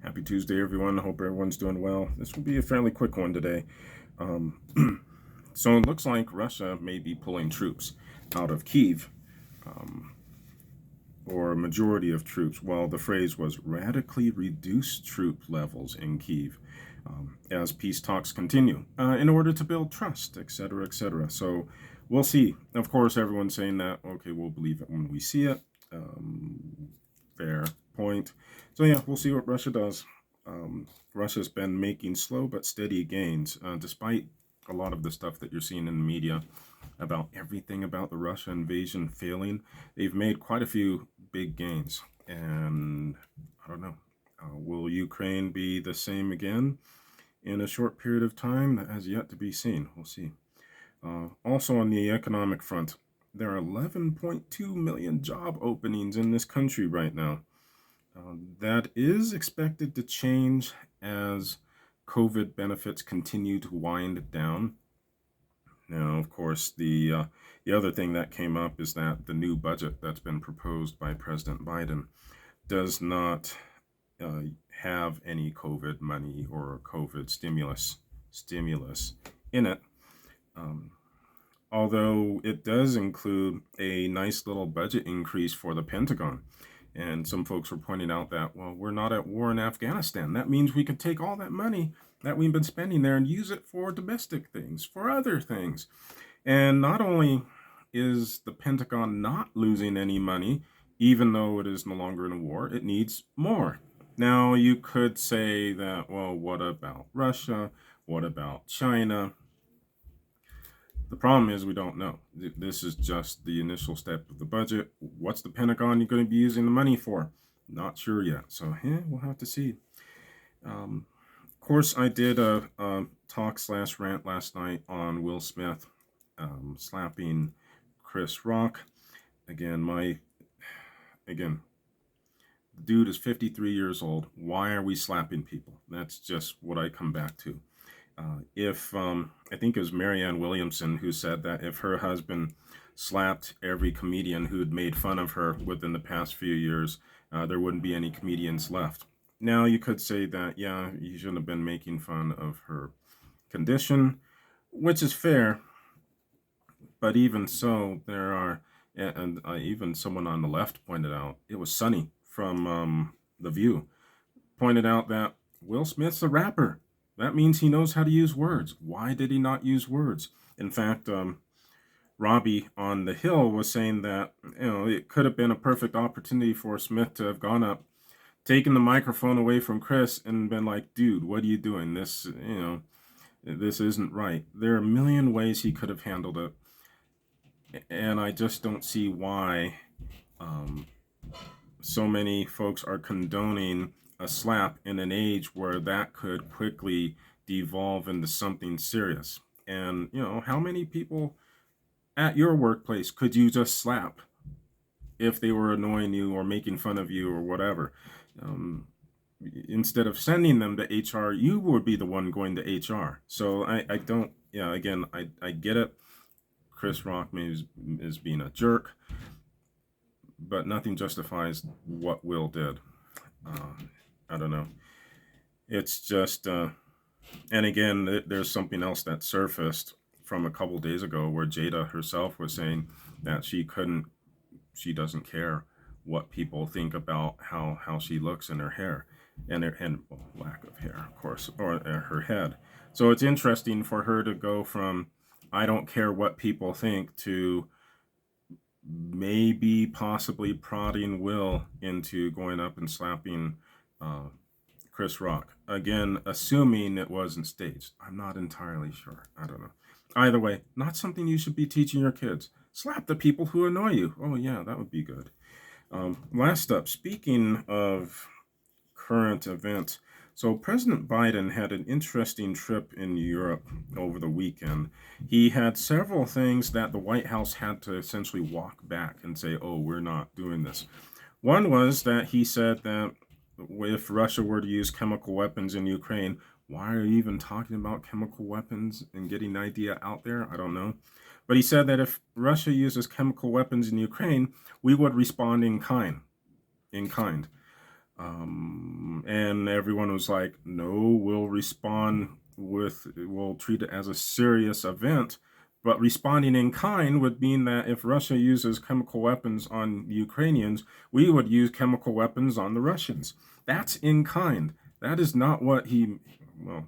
Happy Tuesday, everyone. I hope everyone's doing well. This will be a fairly quick one today. Um, so it looks like Russia may be pulling troops out of Kyiv, um, or a majority of troops. Well, the phrase was radically reduce troop levels in Kyiv as peace talks continue in order to build trust, etc., etc. So we'll see. Of course, everyone's saying that, okay, we'll believe it when we see it. Fair point. So yeah, we'll see what Russia does. Russia's been making slow but steady gains, despite a lot of the stuff that you're seeing in the media about everything about the Russia invasion failing. They've made quite a few big gains, and I don't know. Will Ukraine be the same again in a short period of time? That has yet to be seen. We'll see. Also, on the economic front, there are 11.2 million job openings in this country right now. That is expected to change as COVID benefits continue to wind down. Now, of course, the other thing that came up is that the new budget that's been proposed by President Biden does not have any COVID money or COVID stimulus in it. Although it does include a nice little budget increase for the Pentagon. And some folks were pointing out that, well, we're not at war in Afghanistan. That means we could take all that money that we've been spending there and use it for domestic things, for other things. And not only is the Pentagon not losing any money, even though it is no longer in a war, it needs more. Now, you could say that, well, what about Russia? What about China? The problem is we don't know. This is just the initial step of the budget. What's the Pentagon going to be using the money for? Not sure yet. So we'll have to see. Of course, I did a talk/rant last night on Will Smith slapping Chris Rock. Again, the dude is 53 years old. Why are we slapping people? That's just what I come back to. I think it was Marianne Williamson who said that if her husband slapped every comedian who'd made fun of her within the past few years, there wouldn't be any comedians left. Now, you could say that, yeah, he shouldn't have been making fun of her condition, which is fair. But even so, there are, and even someone on the left pointed out, it was Sunny from The View, pointed out that Will Smith's a rapper. That means he knows how to use words. Why did he not use words? In fact, Robbie on the Hill was saying that it could have been a perfect opportunity for Smith to have gone up, taken the microphone away from Chris, and been like, "Dude, what are you doing? This isn't right." There are a million ways he could have handled it, and I just don't see why so many folks are condoning a slap in an age where that could quickly devolve into something serious. And, how many people at your workplace could you just slap if they were annoying you or making fun of you or whatever? Instead of sending them to HR, you would be the one going to HR. So I don't, again, I get it. Chris Rock is being a jerk, but nothing justifies what Will did. I don't know. It's just, and again, there's something else that surfaced from a couple days ago where Jada herself was saying that she doesn't care what people think about how she looks in her hair and lack of hair, of course, or her head. So it's interesting for her to go from I don't care what people think to maybe possibly prodding Will into going up and slapping Chris Rock. Again, assuming it wasn't staged. I'm not entirely sure. I don't know. Either way, not something you should be teaching your kids. Slap the people who annoy you. Oh yeah, that would be good. Last up, speaking of current events, so President Biden had an interesting trip in Europe over the weekend. He had several things that the White House had to essentially walk back and say, oh, we're not doing this. One was that he said that if Russia were to use chemical weapons in Ukraine, why are you even talking about chemical weapons and getting the idea out there? I don't know. But he said that if Russia uses chemical weapons in Ukraine, we would respond in kind. And everyone was like, no, we'll treat it as a serious event. But responding in kind would mean that if Russia uses chemical weapons on the Ukrainians, we would use chemical weapons on the Russians. That's in kind. That is not what well,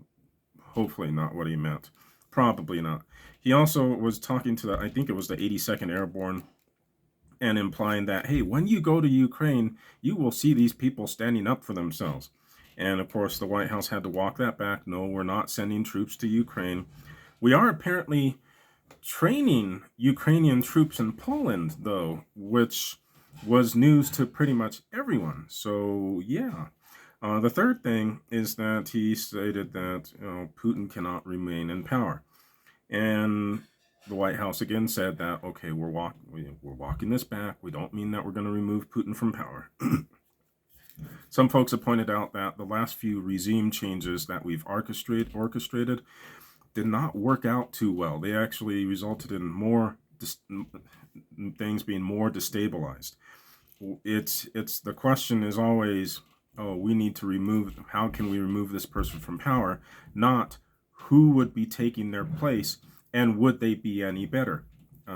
hopefully not what he meant. Probably not. He also was talking to I think it was the 82nd Airborne, and implying that, hey, when you go to Ukraine, you will see these people standing up for themselves. And of course, the White House had to walk that back. No, we're not sending troops to Ukraine. We are apparently training Ukrainian troops in Poland, though, which was news to pretty much everyone. So, yeah. The third thing is that he stated that Putin cannot remain in power. And the White House again said that, okay, we're walking this back. We don't mean that we're going to remove Putin from power. Some folks have pointed out that the last few regime changes that we've orchestrated did not work out too well. They actually resulted in more things being more destabilized. It's the question is always, oh, we need to remove. How can we remove this person from power? Not who would be taking their place, and would they be any better?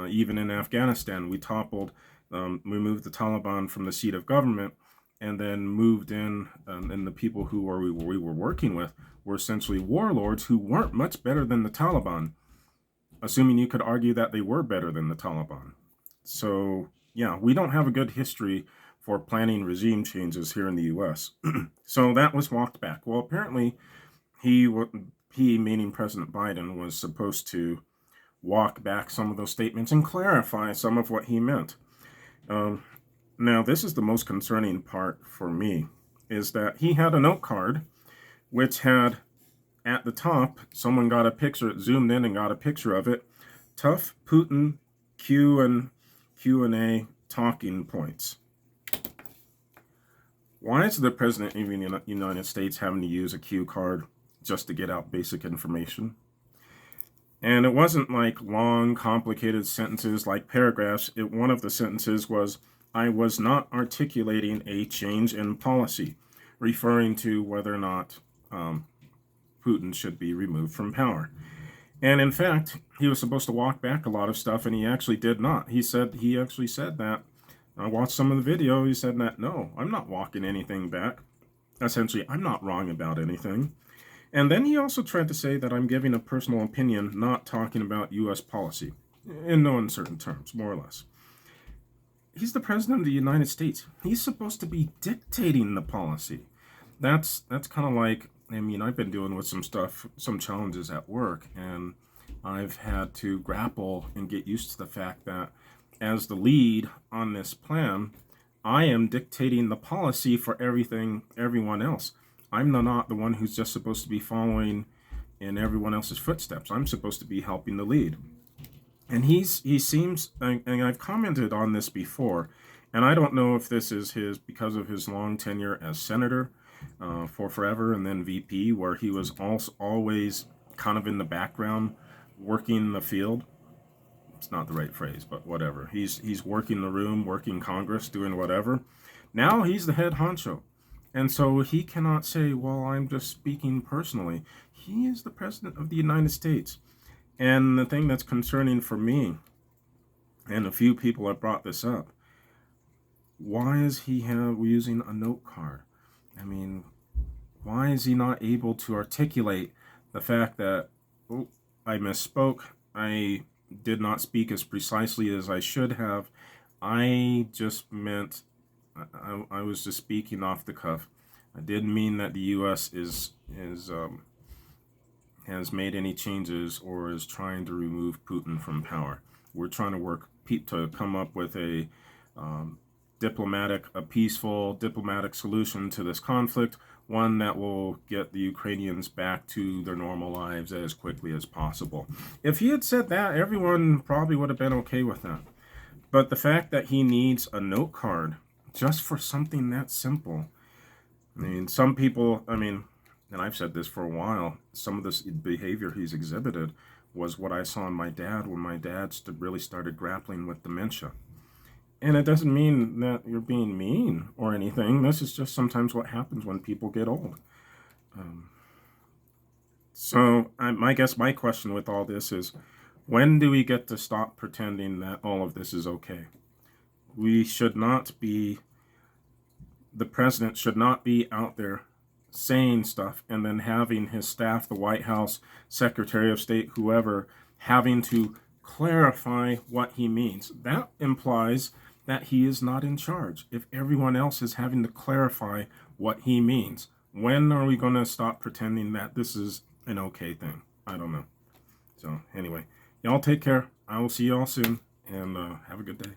Even in Afghanistan, we moved the Taliban from the seat of government, and then moved in, and the people who we were working with were essentially warlords who weren't much better than the Taliban, assuming you could argue that they were better than the Taliban. So, yeah, we don't have a good history for planning regime changes here in the U.S. So that was walked back. Well, apparently he, meaning President Biden, was supposed to walk back some of those statements and clarify some of what he meant. Now, this is the most concerning part for me, is that he had a note card which had at the top, someone got a picture, zoomed in and got a picture of it, tough Putin Q&A talking points. Why is the president of the United States having to use a cue card just to get out basic information? And it wasn't like long, complicated sentences like paragraphs. One of the sentences was, I was not articulating a change in policy, referring to whether or not Putin should be removed from power. And in fact, he was supposed to walk back a lot of stuff, and he actually did not. He actually said that. I watched some of the video. He said that, no, I'm not walking anything back. Essentially, I'm not wrong about anything. And then he also tried to say that I'm giving a personal opinion, not talking about U.S. policy, in no uncertain terms, more or less. He's the president of the United States. He's supposed to be dictating the policy. That's kind of like, I've been dealing with some challenges at work, and I've had to grapple and get used to the fact that as the lead on this plan, I am dictating the policy for everyone else. I'm not the one who's just supposed to be following in everyone else's footsteps. I'm supposed to be helping the lead. And he seems, and I've commented on this before, and I don't know if this is because of his long tenure as senator for forever, and then VP, where he was also always kind of in the background working the field. It's not the right phrase, but whatever. He's working the room, working Congress, doing whatever. Now he's the head honcho. And so he cannot say, well, I'm just speaking personally. He is the president of the United States. And the thing that's concerning for me, and a few people have brought this up, why is he using a note card? Why is he not able to articulate the fact that, oh, I misspoke, I did not speak as precisely as I should have, I just meant, I was just speaking off the cuff. I didn't mean that the U.S. has made any changes or is trying to remove Putin from power. We're trying to work to come up with a peaceful diplomatic solution to this conflict, one that will get the Ukrainians back to their normal lives as quickly as possible. If he had said that, everyone probably would have been okay with that. But the fact that he needs a note card just for something that simple, some people, and I've said this for a while, some of this behavior he's exhibited was what I saw in my dad when my dad really started grappling with dementia. And it doesn't mean that you're being mean or anything. This is just sometimes what happens when people get old. Um, I guess my question with all this is, when do we get to stop pretending that all of this is okay? We should not be, the president should not be out there saying stuff and then having his staff, the White House, Secretary of State, whoever, having to clarify what he means. That implies that he is not in charge. If everyone else is having to clarify what he means, when are we going to stop pretending that this is an okay thing? I don't know. So, anyway, y'all take care. I will see y'all soon, and have a good day.